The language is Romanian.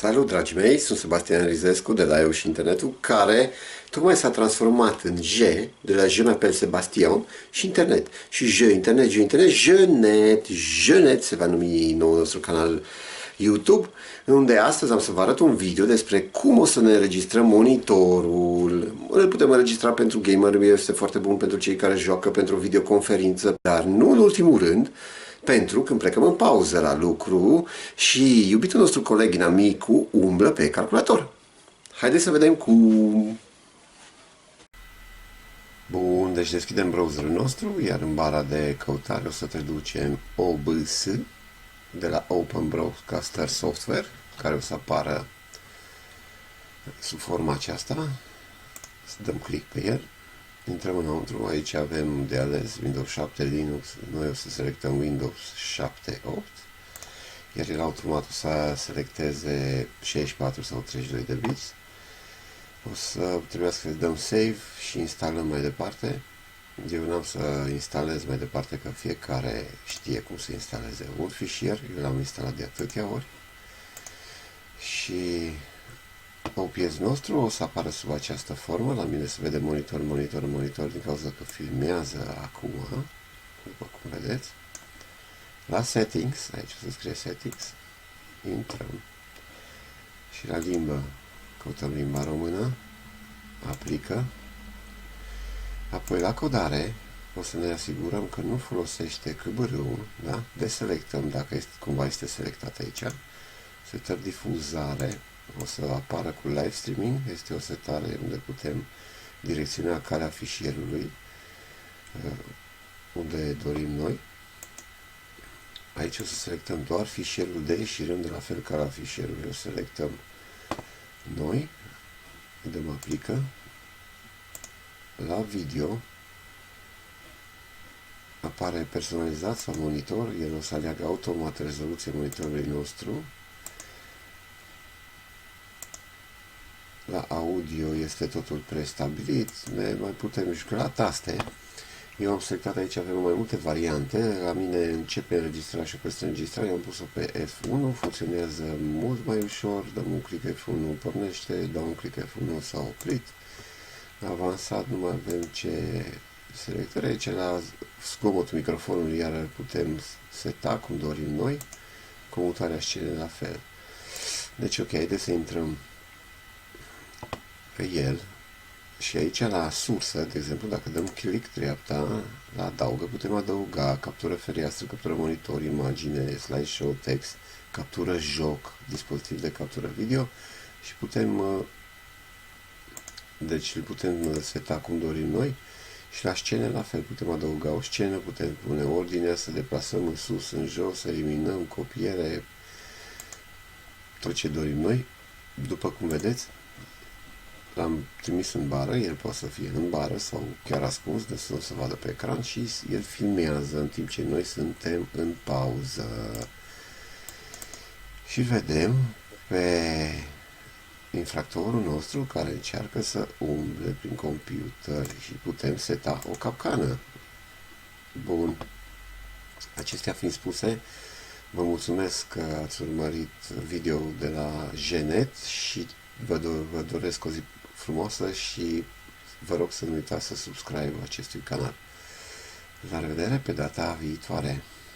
Salut, dragii mei! Sunt Sebastian Rizescu de la Eu și Internetul, care tocmai s-a transformat în J, de la Je m'appelle Sebastian, și Internet. Și Jenet se va numi noul nostru canal YouTube, unde astăzi am să vă arăt un video despre cum o să ne înregistrăm monitorul. Îl putem înregistra pentru gamer, este foarte bun pentru cei care joacă pentru videoconferință, dar nu în ultimul rând, pentru când plecăm în pauză la lucru și iubitul nostru coleg inamicu umblă pe calculator. Haideți să vedem cum. Bun, deci deschidem browserul nostru, iar în bara de căutare o să traducem OBS de la Open Broadcaster Software, care o să apară sub forma aceasta. Să dăm click pe el. Intrăm înăuntru, aici avem de ales Windows 7, Linux, noi o să selectăm Windows 7.8, iar el automat o să selecteze 64 sau 32 de bits. O să trebuiască să dăm save și instalăm mai departe. Eu n-am să instalez mai departe, că fiecare știe cum să instaleze un fișier, eu l-am instalat de atâtea ori. Și OBS nostru o să apară sub această formă. La mine se vede monitor din cauza că filmează acum, după cum vedeți. La settings, aici o să scrie settings, intrăm și la limbă căutăm limba română, aplică, apoi la codare o să ne asigurăm că nu folosește CBR-ul, da? Deselectăm dacă cumva este selectat aici, setări difuzare. O să apară cu live streaming, este o setare unde putem direcționa calea fișierului unde dorim noi. Aici o să selectăm doar fișierul de ieșire, la fel ca la fișierul o selectăm noi, dăm aplică, la video apare personalizat sau monitor, el o să aleagă automat rezoluția monitorului nostru. La audio este totul prestabilit, ne mai putem juca la taste. Eu am selectat aici, avem mai multe variante. La mine începe înregistrarea și peste înregistrare, am pus-o pe F1, funcționează mult mai ușor, dăm un click F1, pornește, dăm un click F1, s-a oprit. Avansat, nu mai avem ce selectare. Aici la zgomotul microfonului, iar putem seta cum dorim noi, comutarea scenei la fel. Deci ok, haideți să intrăm pe el și aici la sursă, de exemplu, dacă dăm click dreapta la adaugă, putem adăuga captură fereastră, captură monitor, imagine, slideshow, text, captură joc, dispozitiv de captură video și putem deci îl putem seta cum dorim noi. Și la scene la fel, putem adăuga o scenă, putem pune ordinea, să deplasăm în sus, în jos, să eliminăm, copiere, tot ce dorim noi. După cum vedeți, l-am trimis în bară, el poate să fie în bară sau chiar ascuns, de să nu se vadă pe ecran, și el filmează în timp ce noi suntem în pauză. Și vedem pe infractorul nostru care încearcă să umble prin computer și putem seta o capcană. Bun. Acestea fiind spuse, vă mulțumesc că ați urmărit video de la Jenet și vă doresc o zi frumoasă și vă rog să nu uitați să subscribe acestui canal. La revedere pe data viitoare!